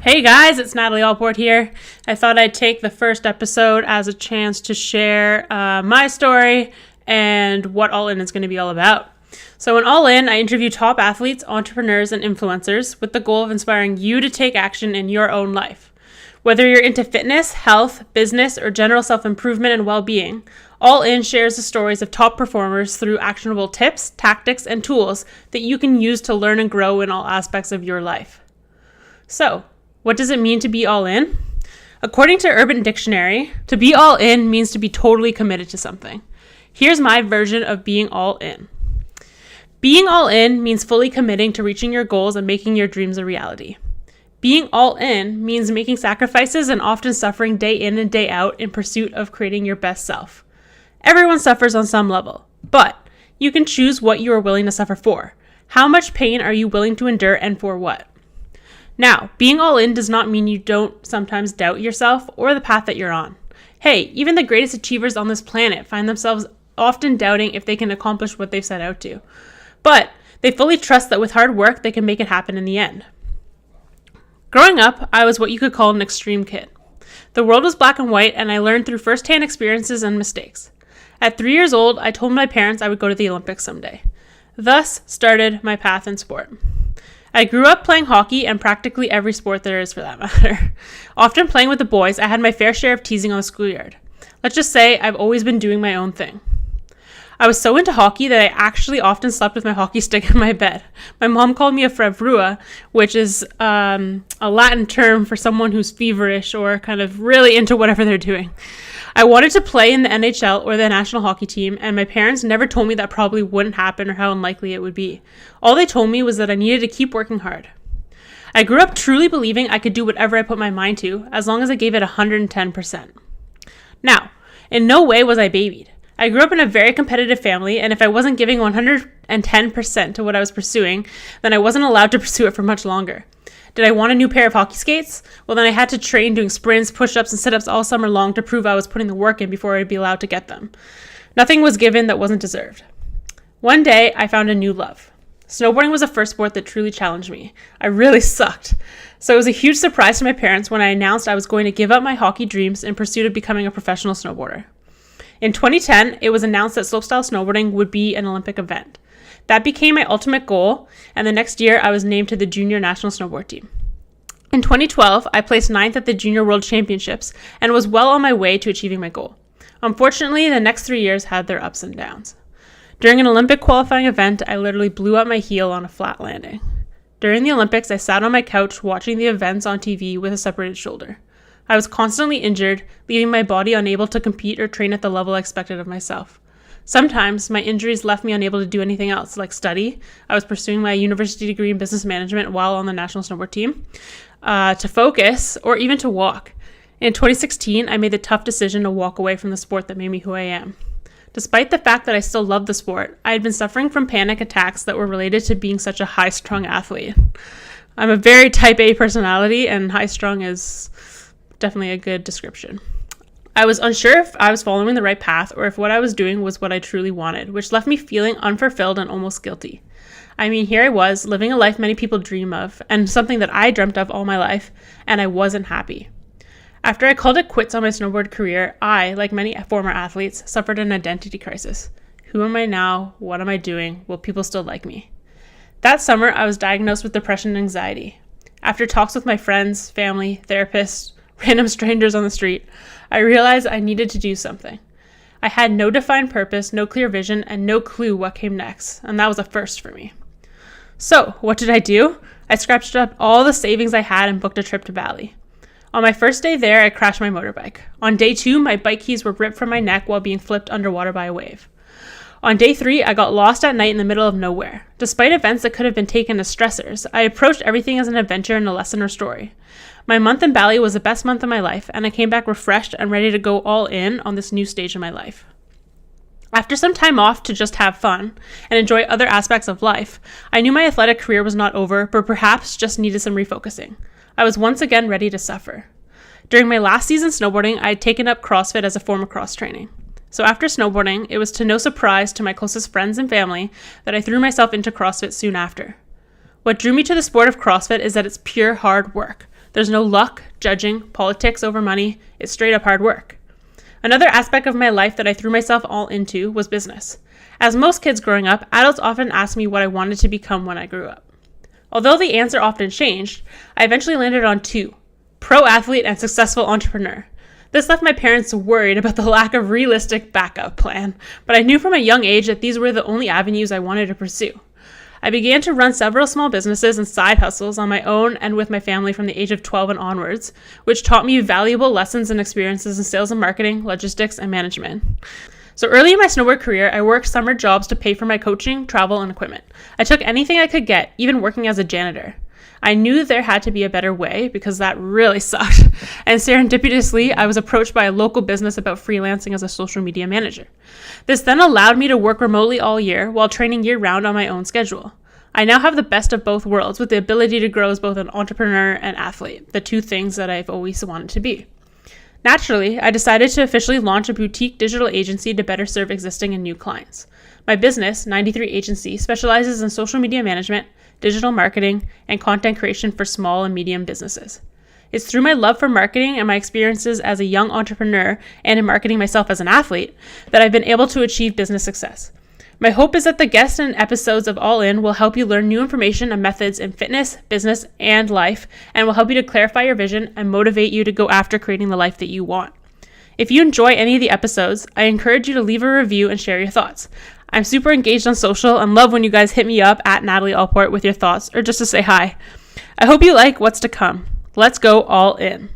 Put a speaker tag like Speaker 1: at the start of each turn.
Speaker 1: Hey guys, it's Natalie Allport here. I thought I'd take the first episode as a chance to share my story and what All In is going to be all about. So in All In, I interview top athletes, entrepreneurs, and influencers with the goal of inspiring you to take action in your own life. Whether you're into fitness, health, business, or general self-improvement and well-being, All In shares the stories of top performers through actionable tips, tactics, and tools that you can use to learn and grow in all aspects of your life. So, what does it mean to be all in? According to Urban Dictionary, to be all in means to be totally committed to something. Here's my version of being all in. Being all in means fully committing to reaching your goals and making your dreams a reality. Being all in means making sacrifices and often suffering day in and day out in pursuit of creating your best self. Everyone suffers on some level, but you can choose what you are willing to suffer for. How much pain are you willing to endure and for what? Now, being all in does not mean you don't sometimes doubt yourself or the path that you're on. Hey, even the greatest achievers on this planet find themselves often doubting if they can accomplish what they've set out to. But they fully trust that with hard work, they can make it happen in the end. Growing up, I was what you could call an extreme kid. The world was black and white, and I learned through firsthand experiences and mistakes. At 3 years old, I told my parents I would go to the Olympics someday. Thus started my path in sport. I grew up playing hockey and practically every sport there is for that matter. Often playing with the boys, I had my fair share of teasing on the schoolyard. Let's just say I've always been doing my own thing. I was so into hockey that I actually often slept with my hockey stick in my bed. My mom called me a frevrua, which is a Latin term for someone who's feverish or kind of really into whatever they're doing. I wanted to play in the NHL or the national hockey team, and my parents never told me that probably wouldn't happen or how unlikely it would be. All they told me was that I needed to keep working hard. I grew up truly believing I could do whatever I put my mind to, as long as I gave it 110%. Now, in no way was I babied. I grew up in a very competitive family, and if I wasn't giving 110% to what I was pursuing, then I wasn't allowed to pursue it for much longer. Did I want a new pair of hockey skates? Well, then I had to train doing sprints, push-ups, and sit-ups all summer long to prove I was putting the work in before I'd be allowed to get them. Nothing was given that wasn't deserved. One day, I found a new love. Snowboarding was the first sport that truly challenged me. I really sucked. So it was a huge surprise to my parents when I announced I was going to give up my hockey dreams in pursuit of becoming a professional snowboarder. In 2010, it was announced that slopestyle snowboarding would be an Olympic event. That became my ultimate goal, and the next year I was named to the junior national snowboard team. In 2012, I placed 9th at the Junior World Championships and was well on my way to achieving my goal. Unfortunately, the next 3 years had their ups and downs. During an Olympic qualifying event, I literally blew out my heel on a flat landing. During the Olympics, I sat on my couch watching the events on TV with a separated shoulder. I was constantly injured, leaving my body unable to compete or train at the level I expected of myself. Sometimes my injuries left me unable to do anything else, like study. I was pursuing my university degree in business management while on the national snowboard team, to focus, or even to walk. In 2016, I made the tough decision to walk away from the sport that made me who I am. Despite the fact that I still loved the sport, I had been suffering from panic attacks that were related to being such a high-strung athlete. I'm a very type A personality, and high-strung is definitely a good description. I was unsure if I was following the right path or if what I was doing was what I truly wanted, which left me feeling unfulfilled and almost guilty. I mean, here I was, living a life many people dream of, and something that I dreamt of all my life, and I wasn't happy. After I called it quits on my snowboard career, I, like many former athletes, suffered an identity crisis. Who am I now? What am I doing? Will people still like me? That summer, I was diagnosed with depression and anxiety. After talks with my friends, family, therapists, random strangers on the street, I realized I needed to do something. I had no defined purpose, no clear vision, and no clue what came next, and that was a first for me. So, what did I do? I scratched up all the savings I had and booked a trip to Bali. On my first day there, I crashed my motorbike. On day 2, my bike keys were ripped from my neck while being flipped underwater by a wave. On day 3, I got lost at night in the middle of nowhere. Despite events that could have been taken as stressors, I approached everything as an adventure and a lesson or story. My month in Bali was the best month of my life, and I came back refreshed and ready to go all in on this new stage of my life. After some time off to just have fun and enjoy other aspects of life, I knew my athletic career was not over, but perhaps just needed some refocusing. I was once again ready to suffer. During my last season snowboarding, I had taken up CrossFit as a form of cross training. So after snowboarding, it was to no surprise to my closest friends and family that I threw myself into CrossFit soon after. What drew me to the sport of CrossFit is that it's pure hard work. There's no luck, judging, politics over money. It's straight up hard work. Another aspect of my life that I threw myself all into was business. As most kids growing up, adults often asked me what I wanted to become when I grew up. Although the answer often changed, I eventually landed on two: pro athlete and successful entrepreneur. This left my parents worried about the lack of realistic backup plan, but I knew from a young age that these were the only avenues I wanted to pursue. I began to run several small businesses and side hustles on my own and with my family from the age of 12 and onwards, which taught me valuable lessons and experiences in sales and marketing, logistics, and management. So early in my snowboard career, I worked summer jobs to pay for my coaching, travel, and equipment. I took anything I could get, even working as a janitor. I knew there had to be a better way because that really sucked. And serendipitously, I was approached by a local business about freelancing as a social media manager. This then allowed me to work remotely all year while training year-round on my own schedule. I now have the best of both worlds with the ability to grow as both an entrepreneur and athlete, the two things that I've always wanted to be. Naturally, I decided to officially launch a boutique digital agency to better serve existing and new clients. My business, 93 Agency, specializes in social media management, digital marketing, and content creation for small and medium businesses. It's through my love for marketing and my experiences as a young entrepreneur and in marketing myself as an athlete that I've been able to achieve business success. My hope is that the guests and episodes of All In will help you learn new information and methods in fitness, business, and life, and will help you to clarify your vision and motivate you to go after creating the life that you want. If you enjoy any of the episodes, I encourage you to leave a review and share your thoughts. I'm super engaged on social and love when you guys hit me up at Natalie Allport with your thoughts or just to say hi. I hope you like what's to come. Let's go all in.